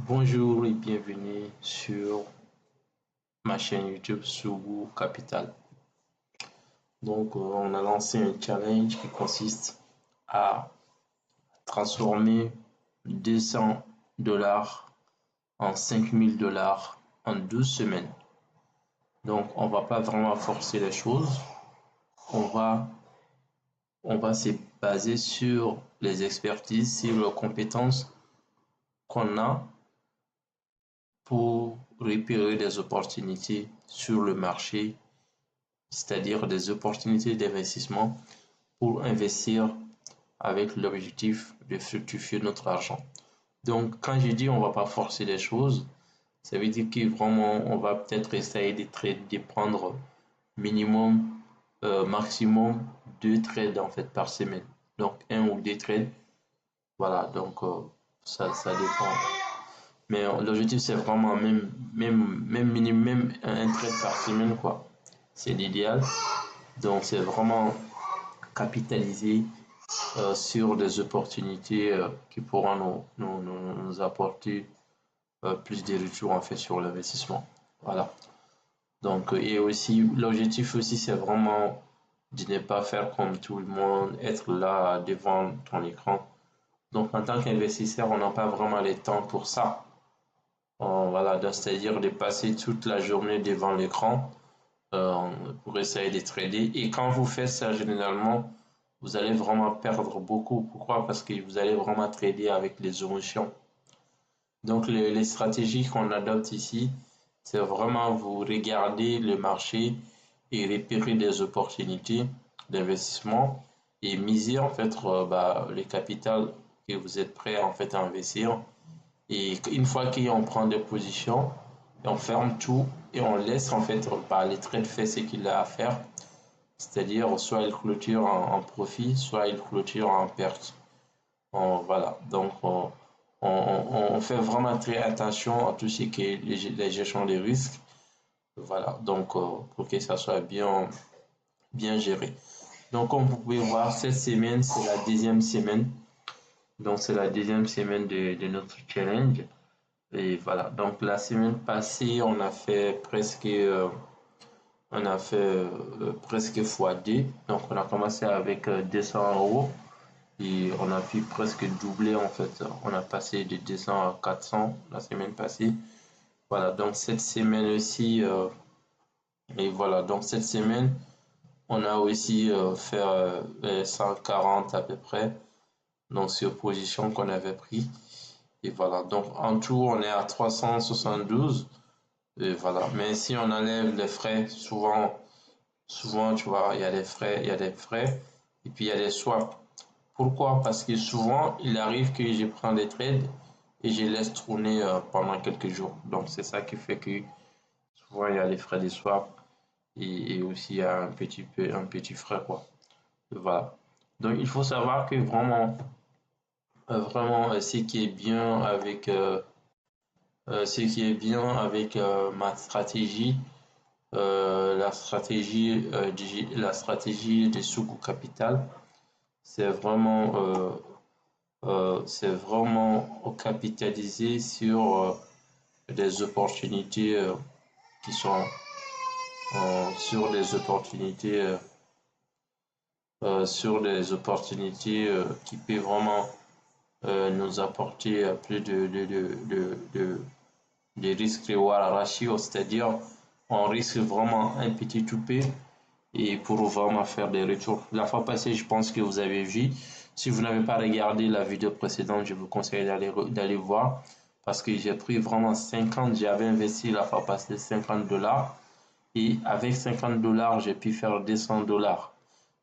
Bonjour et bienvenue sur ma chaîne YouTube Sougou Capital. On a lancé un challenge qui consiste à transformer 200 dollars en 5000 dollars en 12 semaines. Donc, on va pas vraiment forcer les choses. On va se baser sur les expertises, sur les compétences qu'on a pour repérer des opportunités sur le marché, c'est-à-dire des opportunités d'investissement pour investir avec l'objectif de fructifier notre argent. Donc, quand je dis on va pas forcer les choses, ça veut dire que vraiment on va peut-être essayer de prendre minimum, maximum 2 trades en fait par semaine. Donc, 1 ou 2 trades. Voilà, donc ça dépend. Mais l'objectif, c'est vraiment même un trade par semaine, quoi. C'est l'idéal. Donc, c'est vraiment capitaliser sur des opportunités qui pourront nous apporter plus de retours en fait sur l'investissement. Voilà. Donc, et aussi, l'objectif aussi, c'est vraiment de ne pas faire comme tout le monde, être là devant ton écran. Donc, en tant qu'investisseur, on n'a pas vraiment le temps pour ça. Voilà, c'est-à-dire de passer toute la journée devant l'écran pour essayer de trader. Et quand vous faites ça, généralement, vous allez vraiment perdre beaucoup. Pourquoi? Parce que vous allez vraiment trader avec les émotions. Donc, les stratégies qu'on adopte ici, c'est vraiment vous regarder le marché et repérer des opportunités d'investissement et miser en fait le capital que vous êtes prêt en fait à investir. Et une fois qu'on prend des positions, on ferme tout et on laisse en fait les trades faire ce qu'il a à faire. C'est-à-dire soit il clôture en profit, soit il clôture en perte. Voilà, donc on fait vraiment très attention à tout ce qui est les gestions des risques. Voilà, donc pour que ça soit bien géré. Donc comme vous pouvez voir, cette semaine, c'est la deuxième semaine. Donc c'est la deuxième semaine de notre challenge. Et voilà, donc la semaine passée, on a fait presque presque x2. Donc on a commencé avec 200 euros et on a pu presque doubler en fait. On a passé de 200 à 400 la semaine passée. Voilà, donc cette semaine aussi, et voilà, donc cette semaine, on a aussi fait 140 à peu près, donc sur position qu'on avait pris. Et voilà, donc en tout, on est à 372. Et voilà, mais si on enlève les frais, souvent, tu vois, il y a des frais, et puis il y a des swaps. Pourquoi? Parce que souvent, il arrive que je prends des trades et je laisse tourner pendant quelques jours. Donc, c'est ça qui fait que souvent, il y a les frais de swap et aussi il y a un petit frais, quoi. Et voilà. Donc, il faut savoir que vraiment, ce qui est bien avec ma stratégie, la stratégie de Soukou Capital, c'est vraiment capitaliser sur des opportunités qui sont sur des opportunités qui peuvent vraiment nous apporter plus de risque-reward ratio, c'est-à-dire on risque vraiment un petit toupé et pour vraiment faire des retours. La fois passée, je pense que vous avez vu. Si vous n'avez pas regardé la vidéo précédente, je vous conseille d'aller voir parce que j'ai pris vraiment 50, j'avais investi la fois passée 50 dollars et avec 50 dollars, j'ai pu faire 200 dollars.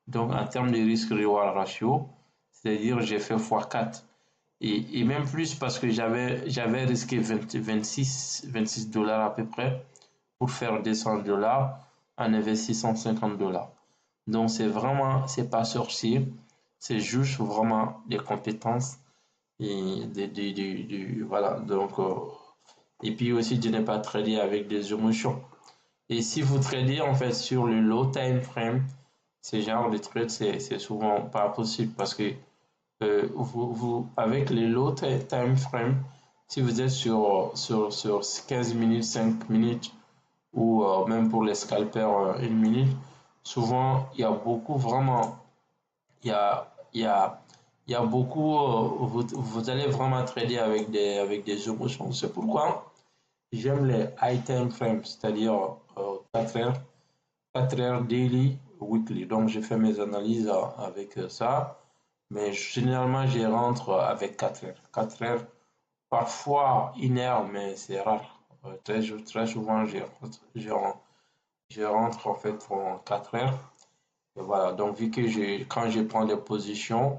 Donc en termes de risque-reward ratio, c'est-à-dire j'ai fait x4 et même plus parce que j'avais risqué 26 dollars à peu près pour faire 200 dollars en investissant 50 dollars. Donc c'est pas sorcier, c'est juste vraiment des compétences et voilà. Donc, et puis aussi de ne pas trader avec des émotions. Et si vous tradez en fait sur le low time frame, ce genre de trade, c'est souvent pas possible parce que avec les low time frame, si vous êtes sur 15 minutes, 5 minutes, ou même pour les scalpers, 1 minute, souvent, il y a beaucoup, vraiment, il y a, il y a, il y a beaucoup, vous allez vraiment trader avec des émotions. C'est pourquoi j'aime les high time frames, c'est-à-dire 4 heures, 4 heures daily, weekly. Donc, je fais mes analyses avec ça, mais généralement, je rentre avec 4 heures. 4 heures, parfois 1 heure, mais c'est rare. Très souvent, je rentre en fait pour 4 heures. Et voilà, donc vu que quand je prends des positions,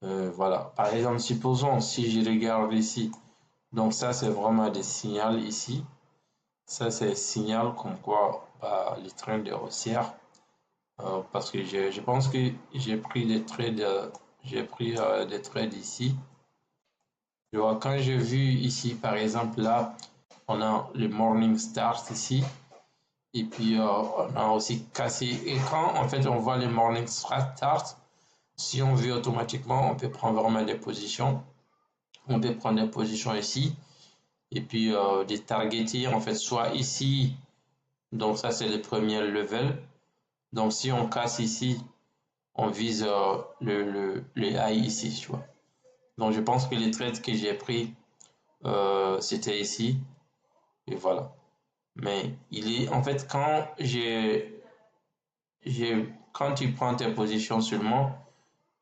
voilà. Par exemple, supposons si je regarde ici, donc ça c'est vraiment des signaux ici. Ça c'est un signal comme quoi bah, le train de haussière. Parce que je pense que j'ai pris des trades, des trades ici. Tu vois, quand j'ai vu ici, par exemple, là, on a le Morning Stars ici. Et puis, on a aussi cassé. Et quand, en fait, on voit le Morning Stars, si on veut automatiquement, on peut prendre vraiment des positions. On peut prendre des positions ici. Et puis, des targeter, en fait, soit ici. Donc, ça, c'est le premier level. Donc, si on casse ici, on vise le high ici, tu vois. Donc, je pense que les trades que j'ai pris, c'était ici. Et voilà. Mais il est, en fait, quand tu prends tes positions seulement,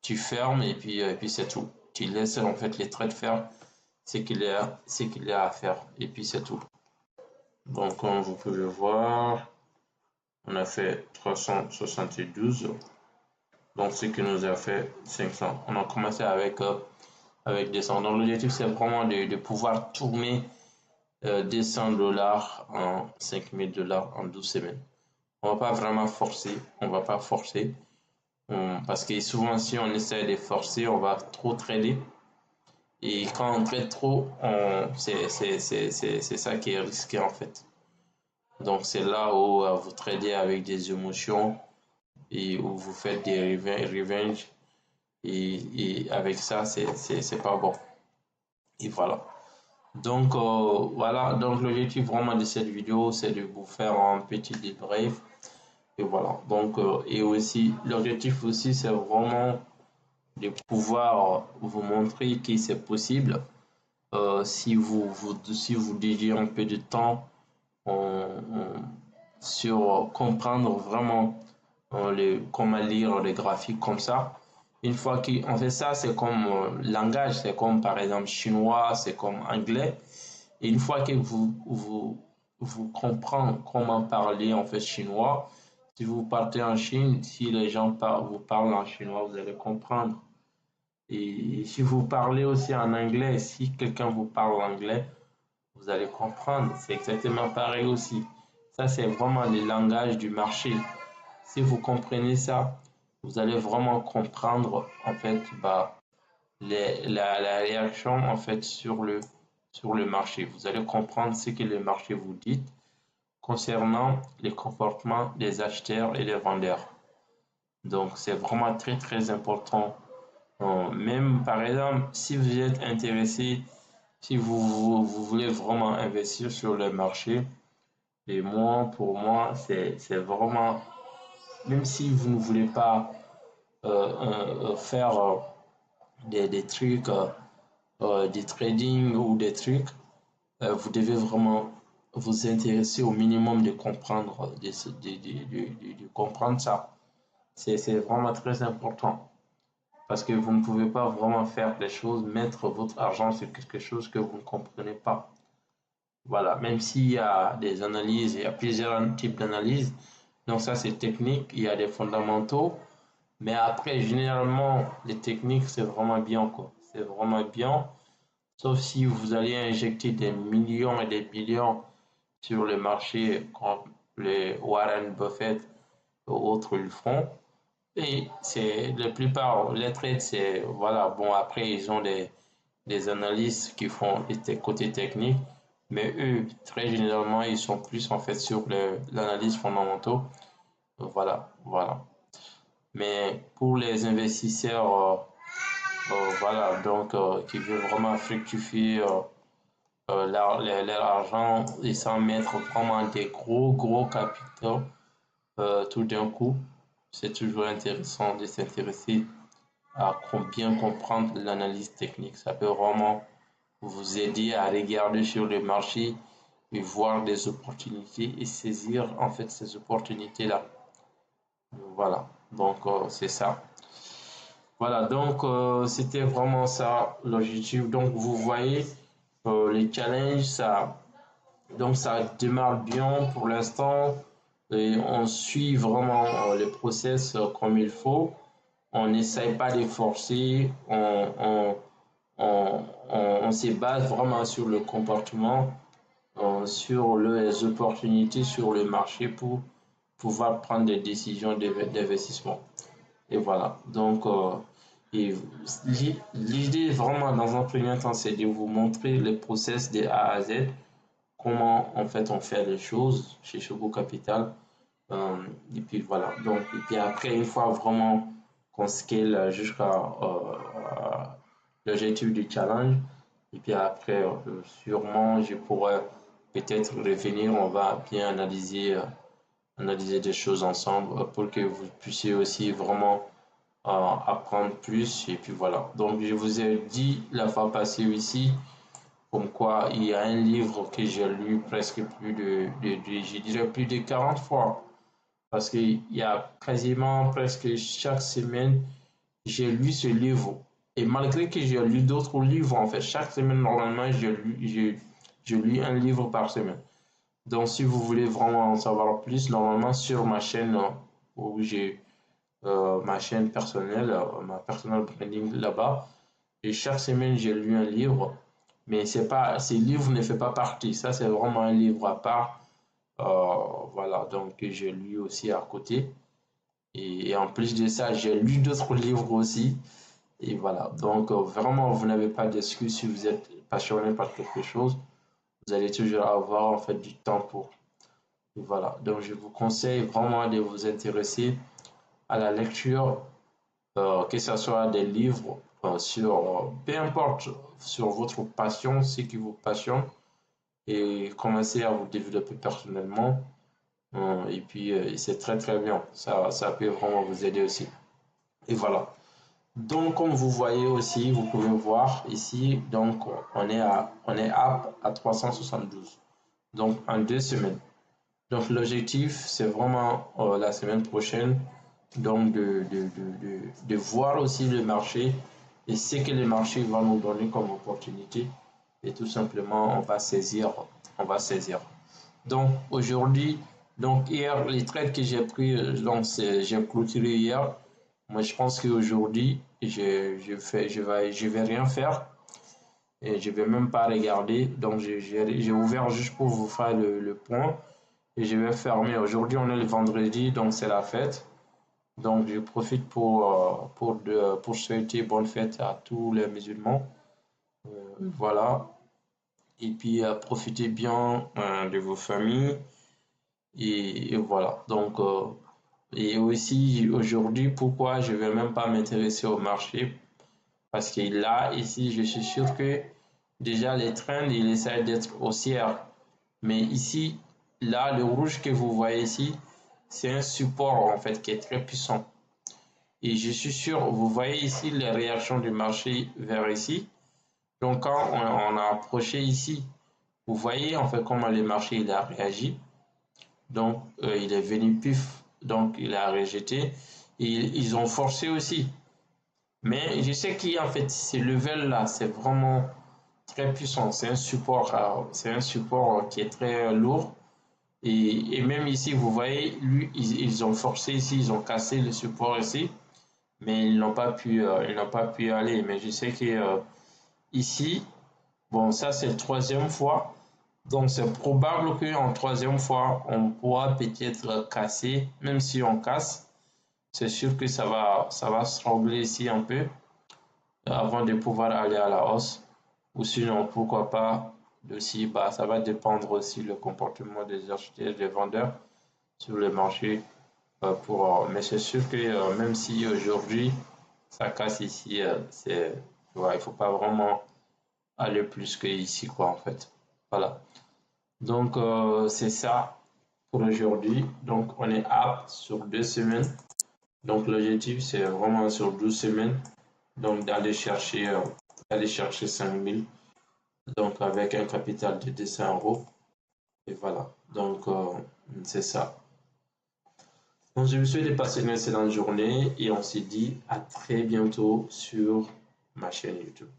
tu fermes et puis c'est tout. Tu laisses en fait les trades faire ce qu'il y a à faire et puis c'est tout. Donc, comme vous pouvez voir, on a fait 372. Donc, ce qui nous a fait 500. On a commencé avec 200. Donc, l'objectif, c'est vraiment de pouvoir tourner 200 dollars en 5000 dollars en 12 semaines. On va pas vraiment forcer. On va pas forcer. Parce que souvent, si on essaie de forcer, on va trop trader. Et quand on trade trop, c'est ça qui est risqué en fait. Donc, c'est là où vous tradez avec des émotions et où vous faites des revenge. Et avec ça, c'est pas bon. Et voilà. Donc, voilà. Donc, l'objectif vraiment de cette vidéo, c'est de vous faire un petit débrief. Et voilà. Donc, et aussi, l'objectif aussi, c'est vraiment de pouvoir vous montrer que c'est possible. Si vous dédiez un peu de temps sur comprendre vraiment comment lire les graphiques comme ça. Une fois qu'on fait ça, c'est comme langage, c'est comme par exemple chinois, c'est comme anglais. Et une fois que vous comprenez comment parler en fait chinois, si vous partez en Chine, si les gens vous parlent en chinois, vous allez comprendre. Et si vous parlez aussi en anglais, si quelqu'un vous parle en anglais, vous allez comprendre. C'est exactement pareil aussi. Ça, c'est vraiment le langage du marché. Si vous comprenez ça, vous allez vraiment comprendre en fait bah, la réaction en fait sur le marché. Vous allez comprendre ce que le marché vous dit concernant les comportements des acheteurs et des vendeurs. Donc, c'est vraiment très très important. Même par exemple, si vous êtes intéressé, si vous voulez vraiment investir sur le marché, et moi, pour moi, c'est vraiment, même si vous ne voulez pas faire des trucs, des trading ou des trucs, vous devez vraiment vous intéresser au minimum de comprendre, de comprendre ça. C'est vraiment très important parce que vous ne pouvez pas vraiment faire des choses, mettre votre argent sur quelque chose que vous ne comprenez pas. Voilà, même s'il y a des analyses, il y a plusieurs types d'analyses. Donc ça, c'est technique, il y a des fondamentaux. Mais après, généralement, les techniques, c'est vraiment bien, quoi. C'est vraiment bien. Sauf si vous allez injecter des millions et des millions sur le marché, comme les Warren Buffett ou autres le font. Et c'est la plupart, les trades, c'est, voilà, bon, après, ils ont des analystes qui font des côtés techniques, mais eux, très généralement, ils sont plus en fait sur l'analyse fondamentale. Voilà, voilà. Mais pour les investisseurs, voilà, donc qui veulent vraiment fructifier leur argent et sans mettre vraiment des gros capitaux tout d'un coup. C'est toujours intéressant de s'intéresser à bien comprendre l'analyse technique. Ça peut vraiment vous aider à regarder sur le marché et voir des opportunités et saisir en fait ces opportunités-là. Voilà, donc c'est ça. Voilà, donc c'était vraiment ça l'objectif. Donc vous voyez les challenges, donc ça démarre bien pour l'instant et on suit vraiment le process comme il faut. On n'essaye pas de forcer, on se base vraiment sur le comportement, sur les opportunités sur le marché pour pouvoir prendre des décisions d'investissement. Et voilà. Donc, l'idée vraiment dans un premier temps, c'est de vous montrer le process de A à Z, comment en fait on fait les choses chez Shogo Capital. Et puis voilà. Donc, et puis après, une fois vraiment qu'on scale jusqu'à l'objectif du challenge, et puis après, sûrement, je pourrais peut-être revenir, on va bien analyser des choses ensemble pour que vous puissiez aussi vraiment apprendre plus. Et puis voilà. Donc, je vous ai dit la fois passée ici, comme quoi il y a un livre que j'ai lu presque je dirais plus de 40 fois. Parce qu'il y a quasiment presque chaque semaine, j'ai lu ce livre. Et malgré que j'ai lu d'autres livres, en fait, chaque semaine, normalement, je lis un livre par semaine. Donc, si vous voulez vraiment en savoir plus, normalement, sur ma chaîne, où j'ai ma chaîne personnelle, ma personal branding là-bas, et chaque semaine, j'ai lu un livre. Mais c'est pas, ce livre ne fait pas partie. Ça, c'est vraiment un livre à part. Voilà, donc j'ai lu aussi à côté. Et en plus de ça, j'ai lu d'autres livres aussi. Et voilà, donc vraiment, vous n'avez pas d'excuse si vous êtes passionné par quelque chose. Vous allez toujours avoir en fait du temps pour. Et voilà, donc je vous conseille vraiment de vous intéresser à la lecture, que ce soit des livres sur, peu importe, sur votre passion, ce qui vous passionne, et commencer à vous développer personnellement. Et puis, c'est très bien. Ça peut vraiment vous aider aussi. Et voilà. Donc, comme vous voyez aussi, vous pouvez voir ici, donc on est à 372. Donc, en 2 semaines. Donc, l'objectif, c'est vraiment la semaine prochaine, donc de voir aussi le marché et ce que le marché va nous donner comme opportunité. Et tout simplement, on va saisir. Donc, aujourd'hui, donc hier, les trades que j'ai pris, donc j'ai clôturé hier. Moi, je pense qu'aujourd'hui, je vais rien faire et je vais même pas regarder. Donc, j'ai ouvert juste pour vous faire le point et je vais fermer. Aujourd'hui, on est le vendredi, donc c'est la fête. Donc, je profite pour souhaiter bonne fête à tous les musulmans. Voilà. Et puis, profitez bien de vos familles. Et voilà. Donc, et aussi aujourd'hui, pourquoi je ne vais même pas m'intéresser au marché? Parce que là, ici, je suis sûr que déjà les trends, ils essaient d'être haussières. Mais ici, là, le rouge que vous voyez ici, c'est un support en fait qui est très puissant. Et je suis sûr, vous voyez ici les réactions du marché vers ici. Donc quand on a approché ici, vous voyez en fait comment le marché il a réagi. Donc il est venu pif, donc il a rejeté. Et ils ont forcé aussi. Mais je sais qu'en fait, ce level-là, c'est vraiment très puissant. C'est un support qui est très lourd. Et même ici, vous voyez, lui, ils ont forcé ici, ils ont cassé le support ici, mais ils n'ont pas pu y aller. Mais je sais que ici, bon, ça c'est la troisième fois, donc c'est probable qu'en troisième fois, on pourra peut-être casser, même si on casse, c'est sûr que ça va se régler ici un peu avant de pouvoir aller à la hausse. Ou sinon, pourquoi pas aussi, bah, ça va dépendre aussi le comportement des acheteurs, des vendeurs sur le marché. Mais c'est sûr que même si aujourd'hui ça casse ici, il ne faut pas vraiment aller plus que ici, quoi, en fait. Voilà. Donc, c'est ça pour aujourd'hui. Donc, on est apte sur 2 semaines. Donc, l'objectif, c'est vraiment sur 12 semaines. Donc, d'aller chercher 5 000. Donc, avec un capital de 200 euros. Et voilà. Donc, c'est ça. Donc, je vous souhaite de passer une excellente journée et on se dit à très bientôt sur ma chaîne YouTube.